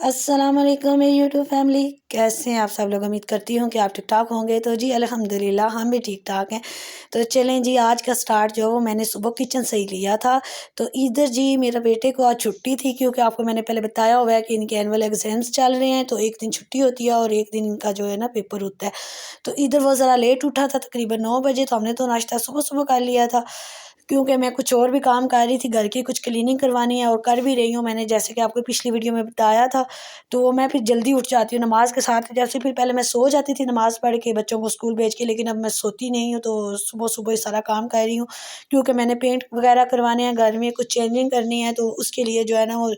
अस्सलाम वालेकुम मेरी यूट्यूब फैमिली। कैसे हैं आप सब लोग? उम्मीद करती हूँ कि आप ठीक-ठाक होंगे। तो जी अल्हम्दुलिल्लाह हम भी ठीक-ठाक हैं। तो चलें जी, आज का स्टार्ट जो है वो मैंने सुबह किचन से ही लिया था। तो इधर जी मेरे बेटे को आज छुट्टी थी, क्योंकि आपको मैंने पहले बताया हुआ है कि इनके एनुअल एग्ज़ाम्स चल रहे हैं, तो एक दिन छुट्टी होती है और एक दिन इनका जो है ना पेपर होता है। तो इधर वो ज़रा लेट उठा था, तकरीबन 9 बजे, तो हमने तो नाश्ता सुबह-सुबह कर लिया था। क्योंकि मैं कुछ और भी काम कर रही थी, घर की कुछ क्लीनिंग करवानी है और कर भी रही हूँ मैंने, जैसे कि आपको पिछली वीडियो में बताया था। तो मैं फिर जल्दी उठ जाती हूँ नमाज़ के साथ, जैसे फिर पहले मैं सो जाती थी नमाज़ पढ़ के बच्चों को स्कूल भेज के, लेकिन अब मैं सोती नहीं हूँ, तो सुबह-सुबह ही सारा काम कर रही हूँ। क्योंकि मैंने पेंट वगैरह करवाने हैं, घर में कुछ चेंजिंग करनी है, तो उसके लिए जो है ना वो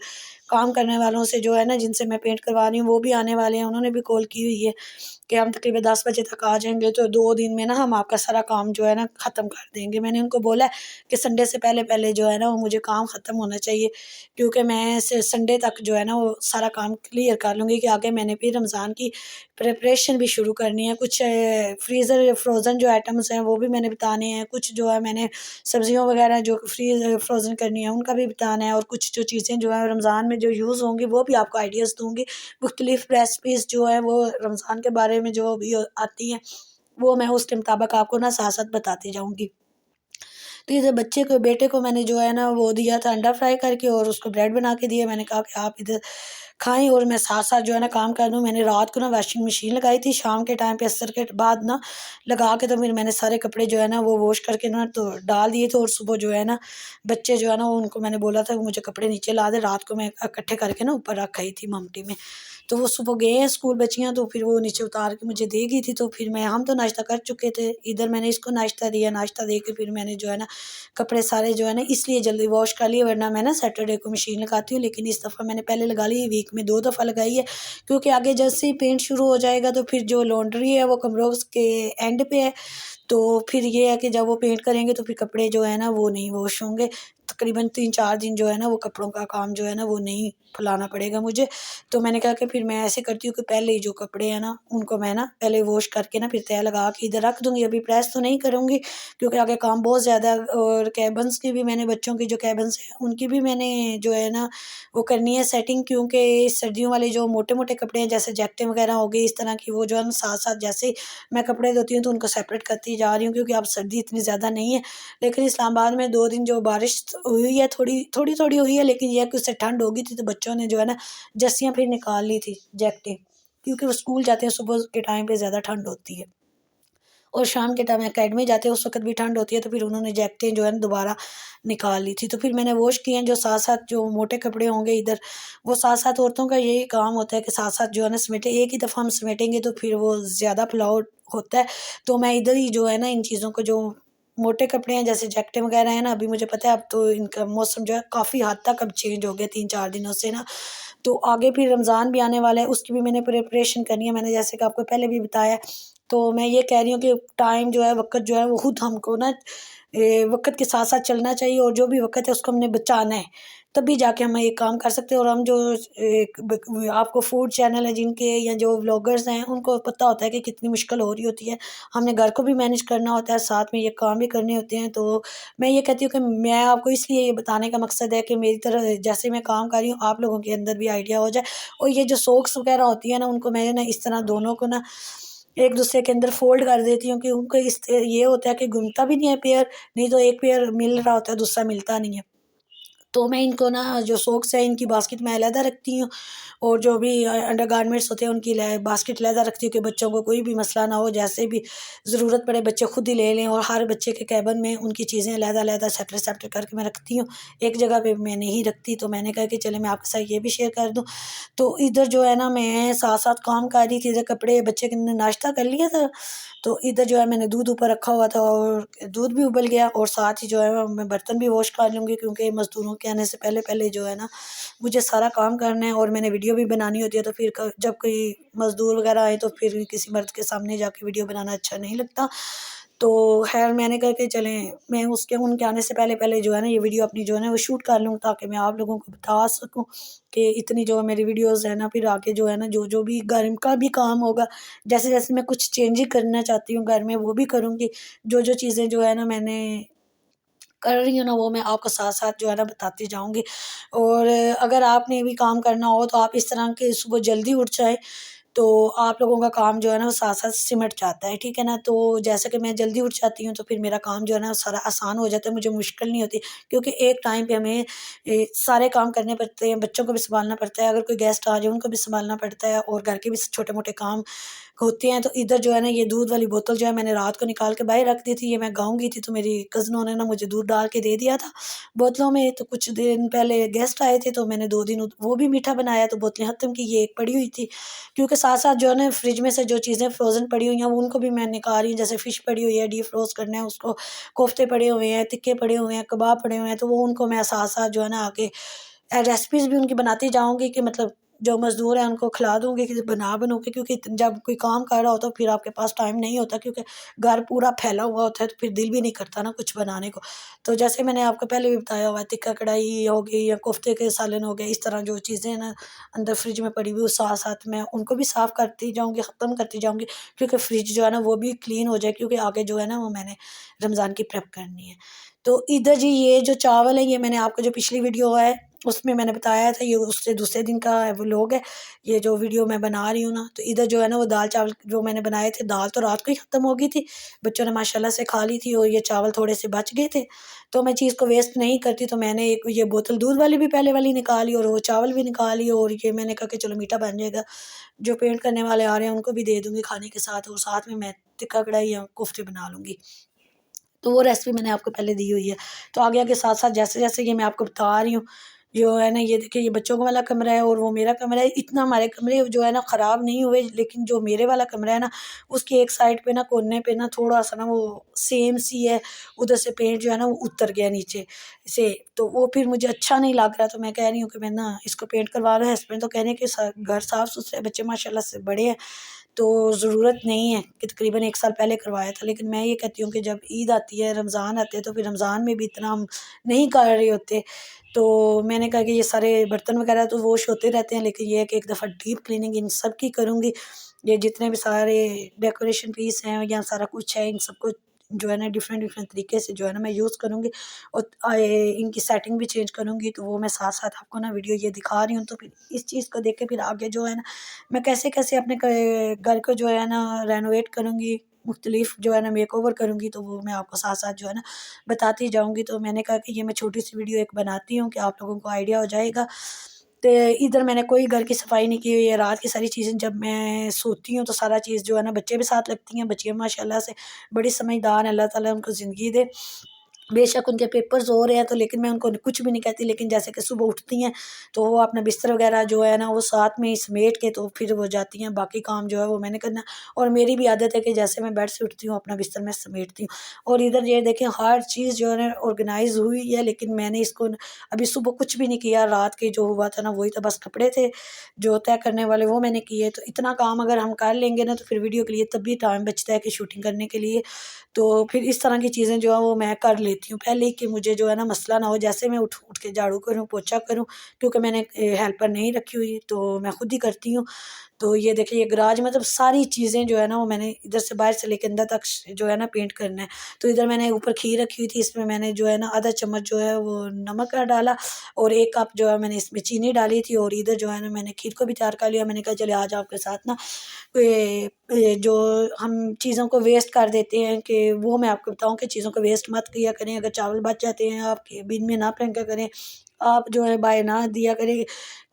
काम करने वालों से जो है ना, जिनसे मैं पेंट करवा रही हूँ, वो भी आने वाले हैं। उन्होंने भी कॉल की हुई है कि हम तकरीबन 10 बजे तक आ जाएँगे, तो 2 दिन में ना हम आपका सारा काम जो है ना ख़त्म कर देंगे। मैंने उनको बोला है कि संडे से पहले-पहले जो है ना वो मुझे काम ख़त्म होना चाहिए, क्योंकि मैं स संडे तक जो है ना वो सारा काम क्लियर कर लूँगी, कि आगे मैंने फिर रमज़ान की प्रिपरेशन भी शुरू करनी है। कुछ फ्रीज़र फ्रोज़न जो आइटम्स हैं वो भी मैंने बताने हैं, कुछ जो है मैंने सब्ज़ियों वग़ैरह जो फ्रोज़न करनी है उनका भी बताना है, और कुछ जो चीज़ें जो है रमज़ान में जो यूज़ होंगी वो भी आपको आइडियाज़ दूँगी। मुख्तलिफ़ रेसिपीज़ जो है वो रमज़ान के बारे में जो भी आती हैं, वो मैं उसके मुताबिक आपको ना साथ-साथ बताती जाऊँगी। तो इधर बच्चे को बेटे को मैंने जो है ना वो दिया था अंडा फ्राई करके, और उसको ब्रेड बना के दिया। मैंने कहा कि आप इधर खाएँ और मैं साथ-साथ जो है ना काम कर लूँ। मैंने रात को ना वॉशिंग मशीन लगाई थी, शाम के टाइम पे असर के बाद ना लगा के, तो फिर मैंने सारे कपड़े जो है ना वो वॉश करके ना तो डाल दिए थे, और सुबह जो है ना बच्चे जो है ना उनको मैंने बोला था कि मुझे कपड़े नीचे ला दें, रात को मैं इकट्ठे करके ना ऊपर रख आई थी मम्टी में। तो वो सुबह गए हैं स्कूल बच्चियाँ, तो फिर वो नीचे उतार के मुझे दे गई थी, तो फिर मैं हम तो नाश्ता कर चुके थे। इधर मैंने इसको नाश्ता दिया, नाश्ता दे के फिर मैंने जो है ना कपड़े सारे जो है ना इसलिए जल्दी वॉश कर लिए, वरना मैं ना सैटरडे को मशीन लगाती हूँ, लेकिन इस दफ़ा मैंने पहले लगा ली, वीक में 2 दफ़ा लगाई है। क्योंकि आगे जैसे ही पेंट शुरू हो जाएगा, तो फिर जो लॉन्ड्री है वो कमरों के एंड पे है, तो फिर ये है कि जब वो पेंट करेंगे तो फिर कपड़े जो है ना वो नहीं वॉश होंगे। तकरीबन 3-4 दिन जो है ना वो कपड़ों का काम जो है ना वो नहीं फैलाना पड़ेगा मुझे। तो मैंने कहा कि फिर मैं ऐसे करती हूँ कि पहले ही जो कपड़े हैं ना उनको मैं ना पहले वॉश करके ना फिर तह लगा के इधर रख दूँगी। अभी प्रेस तो नहीं करूँगी, क्योंकि आगे काम बहुत ज़्यादा है, और केबिन्स की भी मैंने, बच्चों की जो केबिन्स हैं उनकी भी मैंने जो है ना वो करनी है सेटिंग, क्योंकि सर्दियों वाले जो मोटे-मोटे कपड़े हैं जैसे जैकेटें वगैरह हो गई, इस तरह की, वो जो है ना साथ-साथ जैसे ही मैं कपड़े धोती हूँ तो उनको सेपरेट करती जा रही हूँ, क्योंकि अब सर्दी इतनी ज़्यादा नहीं है। लेकिन इस्लामाबाद में 2 दिन जो बारिश हुई है, थोड़ी-थोड़ी हुई है, लेकिन ये है कि उससे ठंड हो गई थी, तो बच्चों ने जो है ना जर्सियाँ फिर निकाल ली थी, जैकेटें, क्योंकि वो स्कूल जाते हैं सुबह के टाइम पे ज़्यादा ठंड होती है। और शाम के टाइम अकेडमी जाते हैं, उस वक़्त भी ठंड होती है, तो फिर उन्होंने जैकेटें जो है ना दोबारा निकाल ली थी। तो फिर मैंने वॉश किए हैं, जो साथ-साथ जो मोटे कपड़े होंगे इधर, वो साथ-साथ औरतों का यही काम होता है कि साथ-साथ जो है ना समेटे, एक ही दफ़ा हम समेटेंगे तो फिर वो ज़्यादा फैलाव होता है। तो मैं इधर ही जो है ना इन चीज़ों को, जो मोटे कपड़े हैं जैसे जैकेटें वग़ैरह हैं ना, अभी मुझे पता है अब तो इनका मौसम जो है काफ़ी हद तक अब चेंज हो गया 3-4 दिनों से ना। तो आगे फिर रमज़ान भी आने वाला है, उसकी भी मैंने प्रिपरेशन करनी है, मैंने जैसे कि आपको पहले भी बताया है। तो मैं ये कह रही हूँ कि टाइम जो है, वक़्त जो है वो खुद हमको ना वक़्त के साथ-साथ चलना चाहिए, और जो भी वक़्त है उसको हमने बचाना है, तभी जाके हम ये काम कर सकते हैं। और हम जो एक ब आपको फूड चैनल है जिनके, या जो व्लॉगर्स हैं उनको पता होता है कि कितनी मुश्किल हो रही होती है। हमने घर को भी मैनेज करना होता है, साथ में ये काम भी करने होते हैं। तो मैं ये कहती हूँ कि मैं आपको इसलिए ये बताने का मकसद है कि मेरी तरह जैसे मैं काम कर रही हूँ, आप लोगों के अंदर भी आइडिया हो जाए। और ये जो सॉक्स वग़ैरह होती है ना, उनको मैं ना इस तरह दोनों को ना एक-दूसरे के अंदर फ़ोल्ड कर देती हूँ, कि उनको ये होता है कि घूमता भी नहीं है पेयर, नहीं तो एक पेयर मिल रहा होता है, दूसरा मिलता नहीं है। तो मैं इनको ना जो सॉक्स है इनकी बास्केट में अलहदा रखती हूँ, और जो भी अंडरगारमेंट्स होते हैं उनकी बास्केट अलहदा रखती हूँ, कि बच्चों को कोई भी मसला ना हो, जैसे भी ज़रूरत पड़े बच्चे खुद ही ले लें। और हर बच्चे के कैबिन में उनकी चीज़ें अलहदा-अलहदा सेपरेट-सेपरेट करके मैं रखती हूँ, एक जगह पे मैं नहीं रखती। तो मैंने कहा कि चले मैं आपके साथ ये भी शेयर कर दूँ। तो इधर जो है ना मैं साथ-साथ काम कर रही थी, इधर कपड़े बच्चे ने नाश्ता कर लिया था, तो इधर जो है मैंने दूध ऊपर रखा हुआ था, और दूध भी उबल गया, और साथ ही जो है मैं बर्तन भी वॉश कर लूँगी, क्योंकि मज़दूरों के आने से पहले-पहले जो है ना मुझे सारा काम करना है, और मैंने वीडियो भी बनानी होती है। तो फिर जब कोई मज़दूर वग़ैरह आए, तो फिर किसी मर्द के सामने जाके वीडियो बनाना अच्छा नहीं लगता। तो ख़ैर मैंने कहा कि चलें, मैं उसके उनके आने से पहले-पहले जो है ना ये वीडियो अपनी जो है ना वो शूट कर लूँ, ताकि मैं आप लोगों को बता सकूँ कि इतनी जो मेरी वीडियोज़ है ना, फिर आगे जो है ना जो-जो भी घर का भी काम होगा, जैसे-जैसे मैं कुछ चेंजेज़ करना चाहती हूँ घर में, वो भी करूँगी। जो-जो चीज़ें जो है ना मैंने कर रही हूँ ना, वो मैं आपको साथ साथ जो है ना बताती जाऊँगी। और अगर आपने भी काम करना हो तो आप इस तरह के सुबह जल्दी उठ जाएँ, तो आप लोगों का काम जो है ना वो साथ-साथ सिमट जाता है, ठीक है ना? तो जैसे कि मैं जल्दी उठ जाती हूँ तो फिर मेरा काम जो है ना सारा आसान हो जाता है, मुझे मुश्किल नहीं होती, क्योंकि एक टाइम पे हमें सारे काम करने पड़ते हैं, बच्चों को भी सँभालना पड़ता है, अगर कोई गेस्ट आ जाए उनको भी सँभालना पड़ता है, और घर के भी छोटे-मोटे काम होते हैं। तो इधर जो है ना ये दूध वाली बोतल जो है मैंने रात को निकाल के बाहर रख दी थी, ये मैं गाँव गई थी तो मेरी कज़नों ने ना मुझे दूध डाल के दे दिया था बोतलों में। तो कुछ दिन पहले गेस्ट आए थे तो मैंने 2 दिन वो भी मीठा बनाया, तो बोतलें ख़त्म की, ये एक पड़ी हुई थी। क्योंकि साथ-साथ जो है ना फ्रिज में से जो चीज़ें फ्रोज़न पड़ी हुई हैं वो उनको भी मैं निकाल रही हूँ, जैसे फ़िश पड़ी हुई है डीफ्रोज़ करना है उसको, कोफ्ते पड़े हुए हैं, टिक्के पड़े हुए हैं, कबाब पड़े हुए हैं, तो वो उनको मैं साथ-साथ जो है ना आके रेसिपीज़ भी उनकी बनाती जाऊँगी, कि मतलब जो मज़दूर हैं उनको खिला दूँगी कि बना के, क्योंकि जब कोई काम कर रहा होता है फिर आपके पास टाइम नहीं होता, क्योंकि घर पूरा फैला हुआ होता है, तो फिर दिल भी नहीं करता ना कुछ बनाने को। तो जैसे मैंने आपको पहले भी बताया हुआ है, टिक्का कढ़ाई हो गई या कोफ्ते के सालन हो गए, इस तरह जो चीज़ें हैं ना अंदर फ्रिज में पड़ी हुई, वो साथ-साथ मैं उनको भी साफ़ करती जाऊँगी, ख़त्म करती जाऊँगी, क्योंकि फ्रिज जो है ना वो भी क्लीन हो जाए, क्योंकि आगे जो है ना वो मैंने रमज़ान की प्रेप करनी है। तो इधर जी ये जो चावल है, ये मैंने आपको जो पिछली वीडियो है उसमें मैंने बताया था, ये उससे दूसरे दिन का व्लॉग है, ये जो वीडियो मैं बना रही हूँ ना। तो इधर जो है ना वो दाल-चावल जो मैंने बनाए थे, दाल तो रात को ही ख़त्म हो गई थी, बच्चों ने माशाल्लाह से खा ली थी, और ये चावल थोड़े से बच गए थे। तो मैं चीज़ को वेस्ट नहीं करती, तो मैंने एक ये बोतल दूध वाली भी पहले वाली निकाली, और वो चावल भी निकाली, और ये मैंने कहा कि चलो मीठा बन जाएगा, जो पेंट करने वाले आ रहे हैं उनको भी दे दूँगी खाने के साथ, और साथ में मैं टिक्का कढ़ाई या कोफ्ते बना लूँगी। तो वो रेसिपी मैंने आपको पहले दी हुई है। तो आगे के साथ-साथ जैसे-जैसे ये मैं आपको बता रही हूँ, जो है ना ये देखिए ये बच्चों का वाला कमरा है और वो मेरा कमरा है। इतना हमारे कमरे जो है ना ख़राब नहीं हुए, लेकिन जो मेरे वाला कमरा है ना, उसकी एक साइड पे ना कोने पे ना थोड़ा-सा ना वो सेम सी है, उधर से पेंट जो है ना वो उतर गया नीचे से। तो वो फिर मुझे अच्छा नहीं लग रहा, तो मैं कह रही हूँ कि मैं ना इसको पेंट करवा लूँ। हस्बैंड तो कह रहे हैं कि घर साफ़-सुथरे, बच्चे माशाल्लाह से बड़े हैं, तो ज़रूरत नहीं है, कि तकरीबन 1 साल पहले करवाया था। लेकिन मैं ये कहती हूँ कि जब ईद आती है, रमज़ान आते हैं, तो फिर रमज़ान में भी इतना हम नहीं कर रहे होते। तो मैंने कहा कि ये सारे बर्तन वग़ैरह तो वॉश होते रहते हैं, लेकिन ये है कि एक दफ़ा डीप क्लीनिंग इन सब की करूँगी। ये जितने भी सारे डेकोरेशन पीस हैं या सारा कुछ है, इन सबको जो है ना डिफ़रेंट डिफ़रेंट तरीके से जो है ना मैं यूज़ करूँगी, और इनकी सेटिंग भी चेंज करूँगी। तो वो मैं साथ-साथ आपको ना वीडियो ये दिखा रही हूँ। तो फिर इस चीज़ को देख के फिर आगे जो है ना मैं कैसे-कैसे अपने घर को जो है ना रेनोवेट करूँगी, मुख्तलिफ जो है ना मेकओवर करूँगी, तो वो मैं आपको साथ-साथ जो है ना बताती जाऊँगी। तो मैंने कहा कि ये मैं छोटी-सी वीडियो एक बनाती हूँ, कि आप लोगों को आइडिया हो जाएगा। तो इधर मैंने कोई घर की सफाई नहीं की हुई है। रात की सारी चीज़ें जब मैं सोती हूँ तो सारा चीज़ जो है ना बच्चे भी साथ लगती हैं। बच्चियाँ माशाल्लाह से बड़ी समझदार हैं, अल्लाह ताला उनको ज़िंदगी दे। बेशक उनके पेपर्स हो रहे हैं, तो लेकिन मैं उनको कुछ भी नहीं कहती, लेकिन जैसे कि सुबह उठती हैं तो वो अपना बिस्तर वगैरह जो है ना वो साथ में ही समेट के तो फिर वो जाती हैं, बाकी काम जो है वो मैंने करना। और मेरी भी आदत है कि जैसे मैं बेड से उठती हूँ अपना बिस्तर मैं समेटती हूँ। और इधर ये देखें हर चीज़ जो है ना ऑर्गेनाइज़ हुई है, लेकिन मैंने इसको अभी सुबह कुछ भी नहीं किया। रात के जो हुआ था ना वही तो बस कपड़े थे जो तय करने वाले, वो मैंने किए। तो इतना काम अगर हम कर लेंगे ना तो फिर वीडियो के लिए तब भी टाइम बचता है कि शूटिंग करने के लिए। तो फिर इस तरह की चीज़ें जो है वो मैं कर लेती हूँ पहले ही, कि मुझे जो है ना मसला ना हो। जैसे मैं उठ उठ के झाड़ू करूँ, पोछा करूँ, क्योंकि मैंने हेल्पर नहीं रखी हुई, तो मैं खुद ही करती हूँ। तो ये देखिए ये गराज मतलब सारी चीज़ें जो है ना वो मैंने इधर से बाहर से लेके अंदर तक जो है ना पेंट करना है। तो इधर मैंने ऊपर खीर रखी हुई थी, इसमें मैंने जो है ना आधा चम्मच जो है वो नमक का डाला, और 1 कप जो है मैंने इसमें चीनी डाली थी, और इधर जो है ना मैंने खीर को भी तैयार कर लिया। मैंने कहा चलिए आज आपके साथ ना जो हम चीज़ों को वेस्ट कर देते हैं, कि वो मैं आपको बताऊँ कि चीज़ों को वेस्ट मत किया करें। अगर चावल बच जाते हैं आपके बिन में ना फेंका करें, आप जो है बाहर ना दिया करें,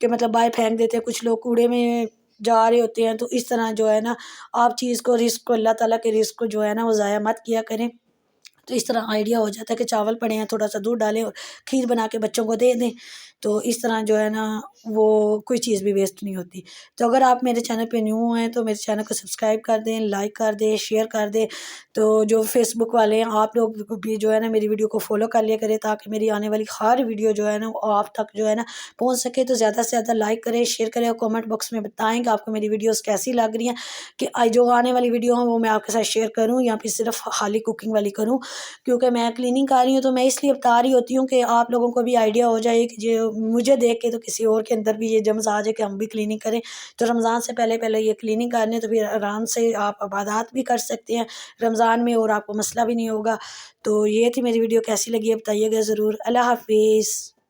कि मतलब बाहर फेंक देते हैं। कुछ लोग कूड़े में जा रहे होते हैं, तो इस तरह जो है ना आप चीज़ को रिस्क को अल्लाह ताला के रिस्क को जो है ना वो ज़ाया मत किया करें। तो इस तरह आइडिया हो जाता है कि चावल पड़े हैं, थोड़ा-सा दूध डालें और खीर बना के बच्चों को दे दें। तो इस तरह जो है ना वो कोई चीज़ भी वेस्ट नहीं होती। तो अगर आप मेरे चैनल पे न्यू हैं तो मेरे चैनल को सब्सक्राइब कर दें, लाइक कर दें, शेयर कर दें। तो जो फ़ेसबुक वाले हैं आप लोग भी जो है ना मेरी वीडियो को फ़ॉलो कर लिया करें, ताकि मेरी आने वाली हर वीडियो जो है ना वो आप तक जो है ना पहुँच सके। तो ज़्यादा से ज़्यादा लाइक करें, शेयर करें, और कमेंट बॉक्स में बताएँ कि आपको मेरी वीडियोज़ कैसी लग रही हैं, कि जो आने वाली वीडियो है वो मैं आपके साथ शेयर करूँ या फिर सिर्फ़ खाली कुकिंग वाली करूँ। क्योंकि मैं क्लीनिंग कर रही हूँ, तो मैं इसलिए बता रही होती हूँ कि आप लोगों को भी आइडिया हो जाए कि जो मुझे देख के तो किसी और के अंदर भी ये जम्स आ जाए कि हम भी क्लीनिंग करें। तो रमज़ान से पहले पहले ये क्लीनिंग कर लें, तो फिर आराम से आप इबादत भी कर सकते हैं रमज़ान में, और आपको मसला भी नहीं होगा। तो ये थी मेरी वीडियो, कैसी लगी है बताइएगा ज़रूर। अल्लाह हाफिज़।